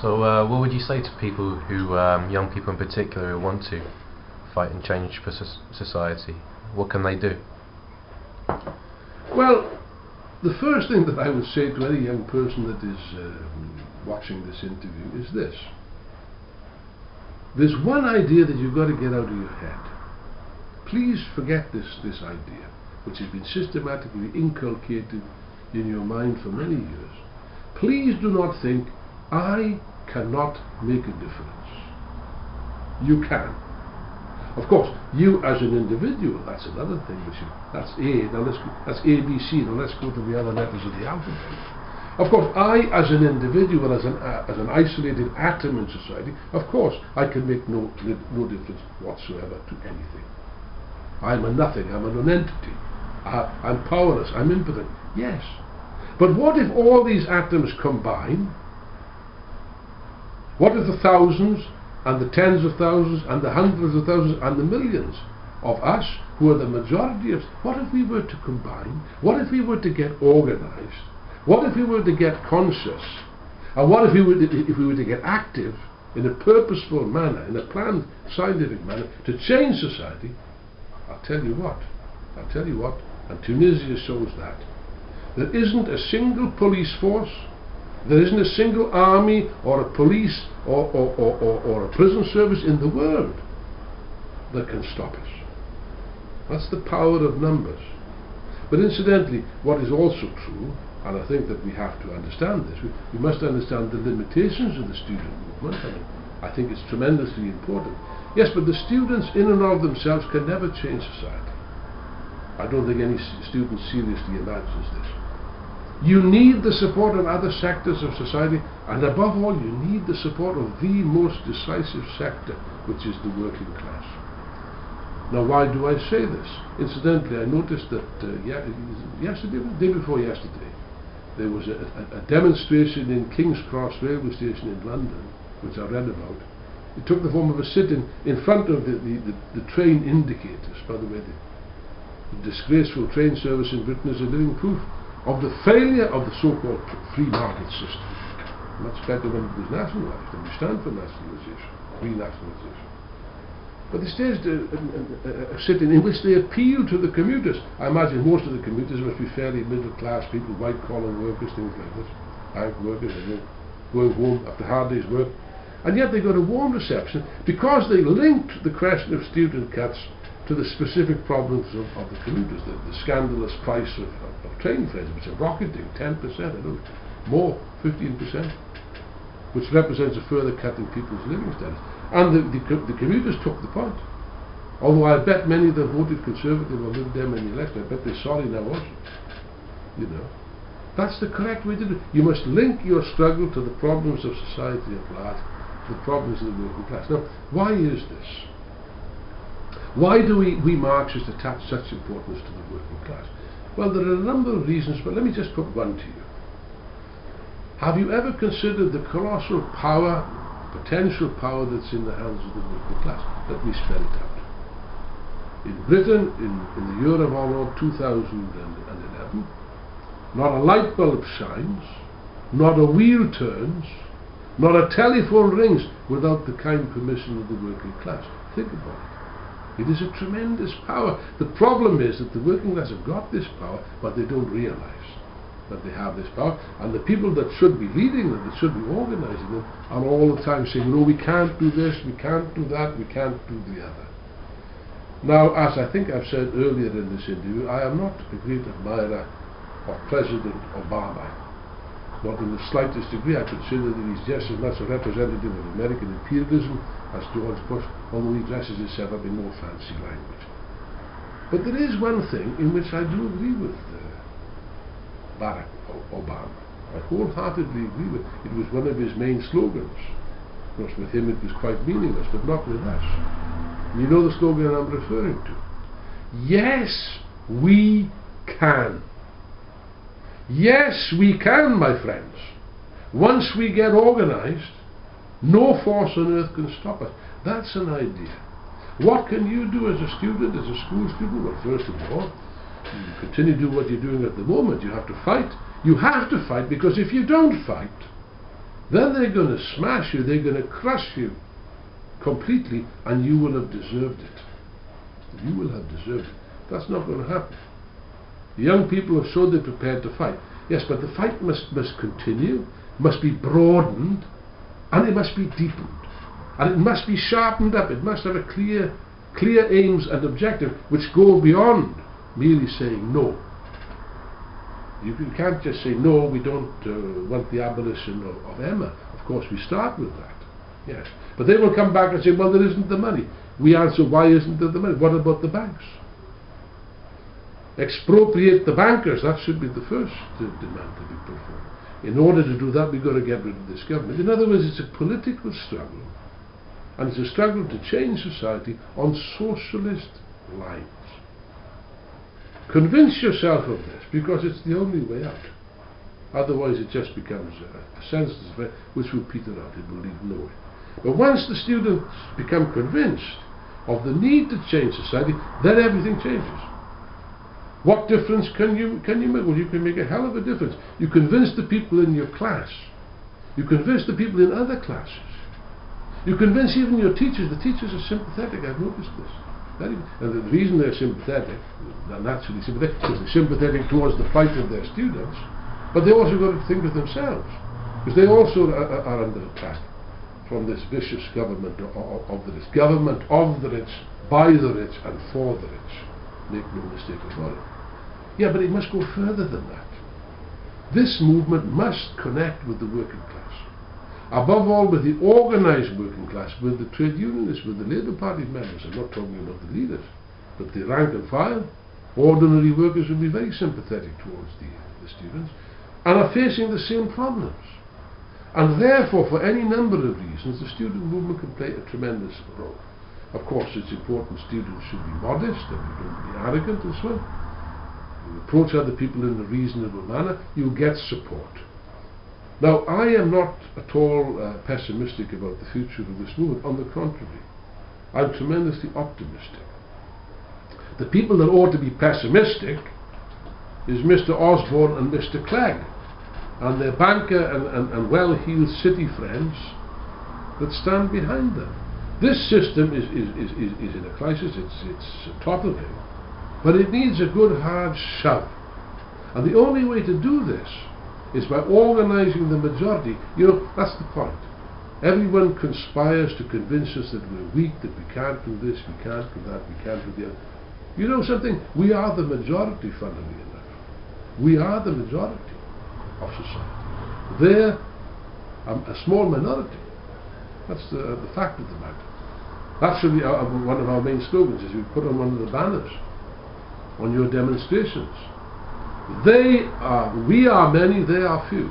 So what would you say to people who, young people in particular, who want to fight and change for society? What can they do? Well, the first thing that I would say to any young person that is watching this interview is this. There's one idea that you've got to get out of your head. Please forget this idea, which has been systematically inculcated in your mind for many years. Please do not think, I cannot make a difference. You can. Of course, you as an individual, that's another thing. That's A. Now that's A, B, C. Now let's go to the other letters of the alphabet. Of course, I as an individual, as an isolated atom in society, of course, I can make no difference whatsoever to anything. I'm a nothing. I'm a non-entity. I'm powerless. I'm impotent. Yes. But what if all these atoms combine? What if the thousands and the tens of thousands and the hundreds of thousands and the millions of us who are the majority of, what if we were to combine? What if we were to get organized? What if we were to get conscious? And what if we were to get active in a purposeful manner, in a planned scientific manner to change society? I'll tell you what, and Tunisia shows that. There isn't a single police force, there isn't a single army or a police or a prison service in the world that can stop us. That's the power of numbers. But incidentally, what is also true, and I think that we have to understand this, we must understand the limitations of the student movement. I think it's tremendously important. Yes, but the students in and of themselves can never change society. I don't think any student seriously imagines this. You need the support of other sectors of society, and above all you need the support of the most decisive sector, which is the working class. Now, why do I say this? Incidentally, I noticed that day before yesterday, there was a demonstration in King's Cross railway station in London, which I read about. It took the form of a sit-in in front of the train indicators. By the way, the disgraceful train service in Britain is a living proof of the failure of the so-called free market system. Much better when it was nationalised, and we stand for nationalisation, renationalisation. But they staged a sit-in in which they appealed to the commuters. I imagine most of the commuters must be fairly middle-class people, white-collar workers, things like this, bank workers, going home after hard day's work. And yet they got a warm reception because they linked the question of student cuts to the specific problems of the commuters, the scandalous price of train fares, which are rocketing 10%, I don't know, more, 15%, which represents a further cut in people's living standards. And the commuters took the point. Although I bet many of them voted Conservative or Lib Dem in the election, I bet they're sorry now also. You know. That's the correct way to do it. You must link your struggle to the problems of society at large, the problems of the working class. Now, why is this? Why do we Marxists attach such importance to the working class? Well, there are a number of reasons, but let me just put one to you. Have you ever considered the colossal power, potential power that's in the hands of the working class? Let me spell it out. In Britain, in the year of our Lord 2011, not a light bulb shines, not a wheel turns, not a telephone rings without the kind permission of the working class. Think about it. It is a tremendous power. The problem is that the working class have got this power, but they don't realize that they have this power. And the people that should be leading them, that should be organizing them, are all the time saying, no, we can't do this, we can't do that, we can't do the other. Now, as I think I've said earlier in this interview, I am not a great admirer of President Obama. Not in the slightest degree. I consider that he's just as much a representative of American imperialism as George Bush, although he dresses himself up in more fancy language. But there is one thing in which I do agree with Barack Obama. I wholeheartedly agree with it. It was one of his main slogans. Of course, with him it was quite meaningless, but not with us. You know the slogan I'm referring to? Yes, we can. Yes, we can, my friends. Once we get organized, no force on earth can stop us. That's an idea. What can you do as a student, as a school student? Well, first of all, you continue to do what you're doing at the moment. You have to fight. You have to fight, because if you don't fight, then they're going to smash you, they're going to crush you completely, and you will have deserved it. You will have deserved it. That's not going to happen. The young people are so they're prepared to fight. Yes, but the fight must continue, must be broadened, and it must be deepened. And it must be sharpened up. It must have a clear aims and objective which go beyond merely saying no. You can't just say no, we don't want the abolition of Emma. Of course we start with that, yes. But they will come back and say, well, there isn't the money. We answer, why isn't there the money? What about the banks? Expropriate the bankers. That should be the first demand to be put forward. In order to do that, we've got to get rid of this government. In other words, it's a political struggle, and it's a struggle to change society on socialist lines. Convince yourself of this, because it's the only way out. Otherwise it just becomes a senseless affair which will peter out, it will lead nowhere. But once the students become convinced of the need to change society, then everything changes. What difference can you make? Well, you can make a hell of a difference. You convince the people in your class. You convince the people in other classes. You convince even your teachers. The teachers are sympathetic, I've noticed this. And the reason they're sympathetic, they're naturally sympathetic, because they're sympathetic towards the fight of their students, but they also got to think of themselves, because they also are under attack from this vicious government of the rich. Government of the rich, by the rich, and for the rich. Make no mistake about it. Yeah, but it must go further than that. This movement must connect with the working class. Above all, with the organised working class, with the trade unionists, with the Labour Party members. I'm not talking about the leaders, but the rank and file. Ordinary workers will be very sympathetic towards the students, and are facing the same problems. And therefore, for any number of reasons, the student movement can play a tremendous role. Of course, it's important students should be modest and don't be arrogant as well. You approach other people in a reasonable manner, you get support. Now, I am not at all pessimistic about the future of this movement. On the contrary, I'm tremendously optimistic. The people that ought to be pessimistic is Mr. Osborne and Mr. Clegg, and their banker and well-heeled city friends that stand behind them. This system is in a crisis. It's toppling, but it needs a good hard shove. And the only way to do this is by organising the majority. You know, that's the point. Everyone conspires to convince us that we're weak, that we can't do this, we can't do that, we can't do the other. You know something? We are the majority, funnily enough. We are the majority of society. They're a small minority. That's the fact of the matter. That's really one of our main slogans, is we put on one of the banners on your demonstrations. We are many, they are few.